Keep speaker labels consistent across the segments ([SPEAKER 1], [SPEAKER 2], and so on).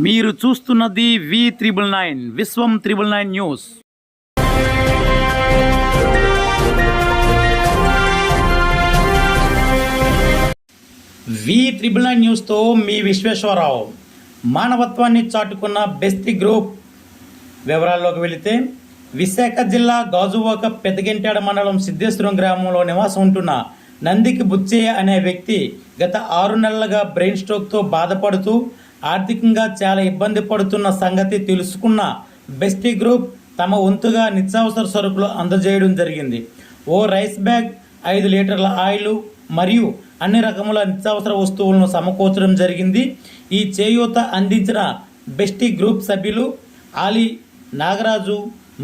[SPEAKER 1] మీరు చూస్తున్నది V999 విశ్వం 999 news. V999 న్యూస్తో మీ విశ్వేశ్వరరావు. మానవత్వాన్ని చాటుకున్న బెస్తి గ్రూప్ వివరాల్లోకి వెళితే, విశాఖ జిల్లా గాజువాక పెద్దగెంటాడ మండలం సిద్ధేశ్వరం గ్రామంలో నివాసం ఉంటున్న నందికి బుచ్చయ్య అనే వ్యక్తి గత 6 నెలలుగా బ్రెయిన్ స్ట్రోక్తో బాధపడుతూ ఆర్థికంగా చాలా ఇబ్బంది పడుతున్న సంగతి తెలుసుకున్న బెస్టీ గ్రూప్ తమ వంతుగా నిత్యావసర సరుకులు అందజేయడం జరిగింది. ఓ రైస్ బ్యాగ్, 5 లీటర్ల ఆయిల్ మరియు అన్ని రకముల నిత్యావసర వస్తువులను సమకూర్చడం జరిగింది. ఈ చేయూత అందించిన బెస్టీ గ్రూప్ సభ్యులు ఆలి, నాగరాజు,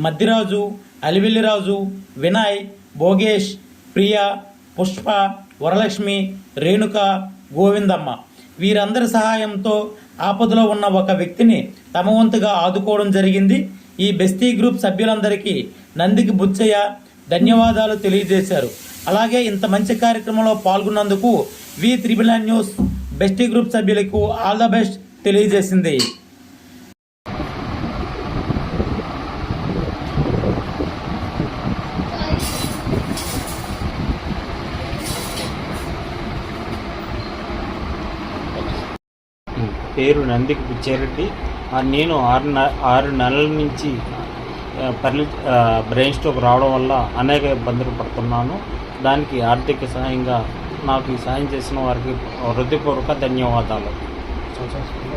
[SPEAKER 1] మద్దిరాజు, అలివెల్లిరాజు, వినయ్, భోగేష్, ప్రియా, పుష్ప, వరలక్ష్మి, రేణుక, గోవిందమ్మ వీరందరి సహాయంతో ఆపదలో ఉన్న ఒక వ్యక్తిని తమ వంతుగా ఆదుకోవడం జరిగింది. ఈ బెస్టీ గ్రూప్ సభ్యులందరికీ నందికి బుచ్చయ్య ధన్యవాదాలు తెలియజేశారు. అలాగే ఇంత మంచి కార్యక్రమంలో పాల్గొన్నందుకు V999 న్యూస్ బెస్టీ గ్రూప్ సభ్యులకు ఆల్ ద బెస్ట్ తెలియజేసింది.
[SPEAKER 2] పేరు నందికి బుచ్చారెడ్డి. నేను 6 నెలల నుంచి బ్రెయిన్ స్ట్రోక్ రావడం వల్ల అనేక ఇబ్బందులు పడుతున్నాను. దానికి ఆర్థిక సహాయంగా నాకు ఈ సాయం చేసిన వారికి హృదయపూర్వక ధన్యవాదాలు.